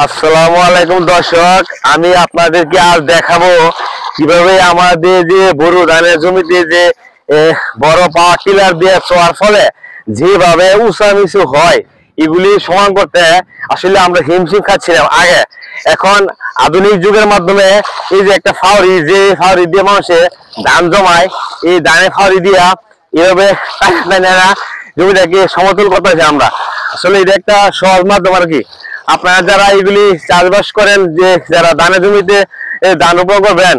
আসসালামু আলাইকুম দর্শক, আমি আপনাদেরকে আজ দেখাবো কিভাবে আমাদের যে বড় ধানের জমিতে যে বড় পাওয়ার টিলার দিয়ে চোয়ার ফলে যেভাবে উঁচা নিচু হয় এগুলি সমান করতে আসলে আমরা হিমশিম খাচ্ছিলাম আগে। এখন আধুনিক যুগের মাধ্যমে এই যে একটা ফাউরি, যে ফাউরি দিয়ে মানুষে ধান জমায়, এই ধানের ফাউরি দিয়া এভাবে জমিটাকে সমতল করতেছে আমরা। আসলে এটা একটা সহজ মাধ্যম আর কি। আপনারা যারা এগুলি চাষবাস করেন, যে যারা ধানের জমিতে ধান রোপণ করবেন,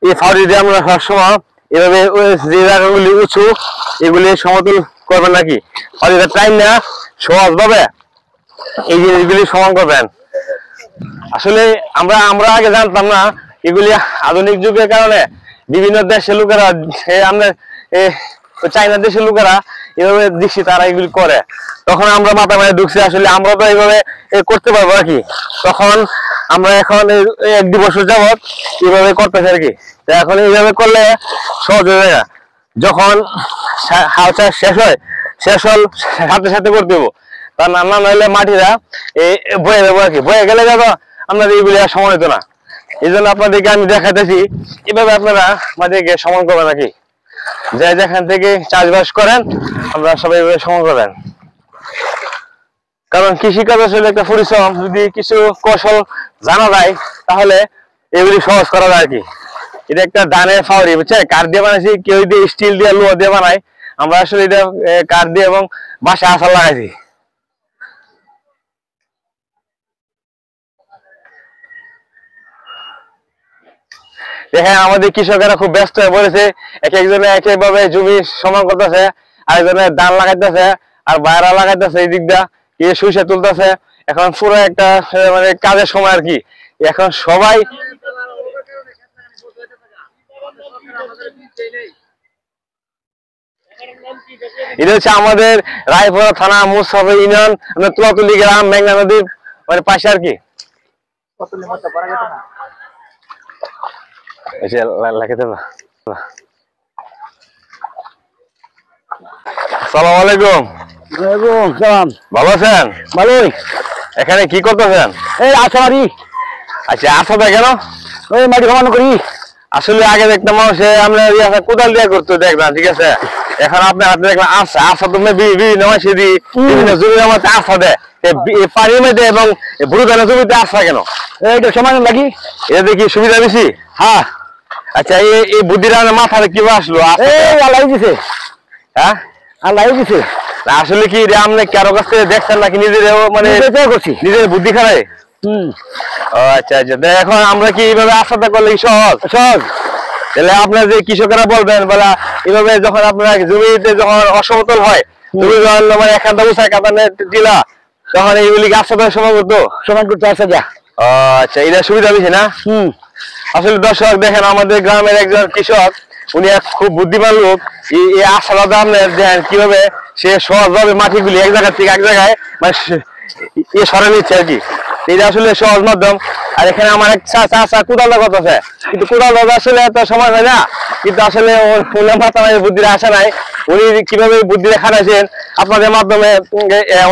এই ফাউরি দিয়ে আমরা সবসময় এভাবে যে জায়গাগুলি উঁচু এগুলি সমতল করবেন নাকি, ফাউরিটা টাইম না সহজ ভাবে এই জিনিসগুলি সমান করবেন। আসলে আমরা আগে জানতাম না এগুলি। আধুনিক যুগের কারণে বিভিন্ন দেশের লোকেরা, আমাদের চাইনা দেশের লোকেরা এভাবে দেখছি তারা এগুলি করে, তখন আমরা মাথা মাথায় ঢুকছি আসলে আমরা তো এইভাবে করতে পারবো নাকি। তখন আমরা এখন 1-2 বছর যাবৎ এইভাবে করতেছি আর কি। তো এখন এইভাবে করলে সহজ হয়ে যায়। যখন হাল চাষ শেষ হল সাথে সাথে করতে দেবো, তার না নইলে মাটিরা বয়ে যাবো আর কি। বয়ে গেলে যাবো আপনাদের এইগুলি আর সমান হতো না। এই জন্য আপনাদেরকে আমি দেখাতেছি এভাবে আপনারা আমাদেরকে সমান করবেন নাকি। যে যেখান থেকে চাষবাস করেন আমরা সবাই সমান করবেন, কারণ কৃষিকাজ আসলে একটা পরিশ্রম। যদি কিছু কৌশল জানা যায় তাহলে এগুলি সহজ করা যায় আর কি। এটা একটা ধানের ফাউরি, বুঝছেন, কাঠ দিয়ে বানাইছি, কেউ দিয়ে স্টিল দিয়ে লোহা দিয়ে বানায়, আমরা আসলে এটা কাঠ দিয়ে এবং বাসা আসার লাগাইছি। দেখেন আমাদের কৃষকেরা খুব ব্যস্ত হয়ে পড়েছে, এক একজনে এক একভাবে জমি সমান করতেছে, আরেকজনে ধান লাগাইতেছে, আর বাইরা লাগাইতেছে এই দিকটা সরিষা তুলতেছে। এখন পুরো একটা মানে কাজের সময় আর কি। এখন সবাই এটা হচ্ছে আমাদের রায়পুরা থানা মুসাফে ইউনিয়ন, তুলাতুলি গ্রাম, মেঘনা নদীর মানে পাশে আর কি। আসসালামু আলাইকুম। ভালো আছেন? ভালোই। এখানে কি করতেছেন? এই আসারি। আচ্ছা, আসাটা কেন? ওই মাটি সমান করি। আসলে আগে দেখতাম মানুষে আমরা কোদাল দিয়ে করতো, দেখলাম, ঠিক আছে। এখন আপনার হাতে দেখলাম আসা তো বিভিন্ন মাসে দিই, বিভিন্ন জমির মধ্যে আসা দেয় পানির মধ্যে, এবং বুড়ো ধানের জমিতে আসা কেন? এইটা সমান লাগি, এটা দেখি সুবিধা বেশি। হ্যাঁ। আচ্ছা, এই বুদ্ধিটা মাথায় কিভাবে আসলো? আল্লাহ দিছে। হ্যাঁ, আল্লাহ দিছে। আসলে কি আপনি কারো কাছ থেকে দেখছেন নাকি নিজেরও মানে করছি, নিজের বুদ্ধি খারাপ? আচ্ছা আচ্ছা। এখন আমরা কি এইভাবে আশাটা করলে সহজ? তাহলে আপনার যে কৃষকেরা বলবেন বলা এইভাবে যখন আপনার জমিতে যখন অসমতল হয়, তুমি যখন মানে এখানটা উঁচা কাটানে দিলা, তখন এইগুলি আশাটা সমান করতে আসা যা। আচ্ছা, এটা সুবিধা বেশি না? আসলে দর্শক দেখেন, আমাদের গ্রামের একজন কৃষক, উনি খুব বুদ্ধিমান লোক। এই আশাটা আপনার দেখেন কিভাবে সে সহজভাবে মাটিগুলি এক জায়গা থেকে এক জায়গায় মানে সরে নিচ্ছে আর কি। এটা আসলে সহজ মাধ্যম। আর এখানে আমার এক চাচা কোদাল করতেছে, কিন্তু কোদাল আসলে এত সময় হয় না, কিন্তু আসলে ওনার মাথায় বুদ্ধির আসা নাই। উনি কিভাবে বুদ্ধিটা খাটাইছেন আপনাদের মাধ্যমে,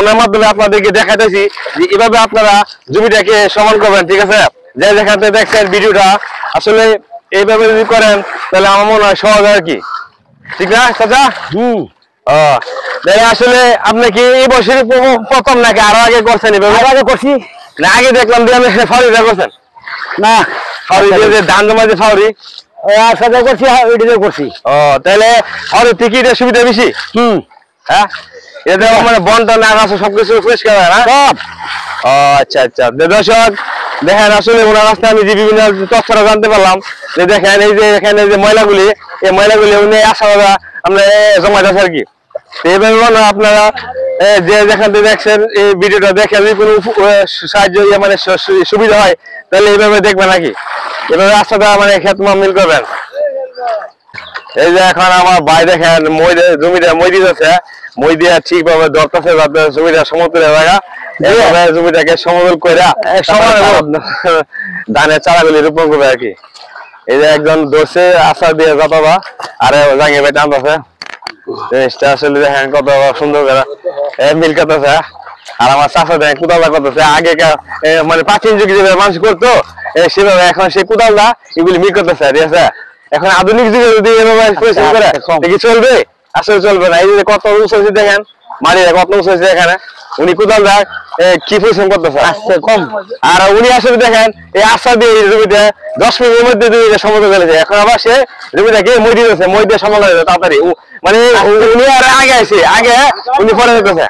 ওনার মাধ্যমে আপনাদেরকে দেখাতেছি যে এভাবে আপনারা জমিটাকে সমান করবেন, ঠিক আছে। যে যেখান থেকে দেখছেন ভিডিওটা, আসলে এইভাবে যদি করেন তাহলে আমার মনে হয় সহজ আর কি, ঠিক না চাচা? আসলে আপনি কি এই বছরই প্রথম নাকি আরো আগে করছেন? আগে করছি না, আগে দেখলাম যে আপনি ফাউরিটা করছেন না, ফাউরি দিয়ে ধান জমাতে ফাউরি সাজা করছি, ওইটা করছি। তাহলে ফাউরি থেকে এটা সুবিধা বেশি। হ্যাঁ, এটা মানে বন্টন আছে, সবকিছু পরিষ্কার হয় না সব। আচ্ছা আচ্ছা। দর্শক দেখেন, আসলে ওনার রাস্তায় আমি যে বিভিন্ন তথ্যটা জানতে পারলাম, যে দেখেন এই যে এখানে যে ময়লাগুলি, এই ময়লাগুলি উনি আশা আমরা জমাইতেছে আর কি। এইভাবে আপনারা যে যেখান থেকে দেখছেন এই ভিডিওটা দেখে যদি কোনো সাহায্য মানে সুবিধা হয় তাহলে এইভাবে দেখবেন নাকি, এভাবে রাস্তাটা মানে ক্ষেত মিল করবেন। এই যে এখন আমার ভাই দেখেন জমিটা মই দিতেছে, মই দিয়ে ঠিকভাবে ধরতেছে যাতে জমিটা সমতল জায়গা, জমিটাকে সমতল করে ধানের চারাগুলি রোপণ করবে আর কি। এই যে একজন ধরছে আশা দিয়ে যাতা, আরে জাঙ্গি ভাই টানতেছে। জিনিসটা আসলে দেখেন কত সুন্দর করে মিল করতেছে। আর আমার চাষা দেয় কোদালটা করতেছে আগে মানে প্রাচীন যুগে যেভাবে মানুষ করতো সেভাবে এখন সে কোদালটা এগুলি মিল করতেছে ঠিক আছে। এখন আধুনিক যুগে যদি এভাবে পরিশ্রম করে কি চলবে? আসলে চলবে না। এই যে কত উঁচু হয়েছে দেখেন, মাটিটা কত উঁচু হয়েছে এখানে, উনি কোদালটা কি পরিশ্রম করতেছে আস্তে কম। আর উনি আসলে দেখেন এই আশা দিয়ে এই জমিতে 10 মিনিটের মধ্যে সমতল ফেলেছে। এখন আবার সে জমিটাকে মই দিতেছে, মই দিয়ে সমাল হয়ে যাবে তাড়াতাড়ি। মানে উনি আর আগে আছে, আগে উনি পরে যেতেছে।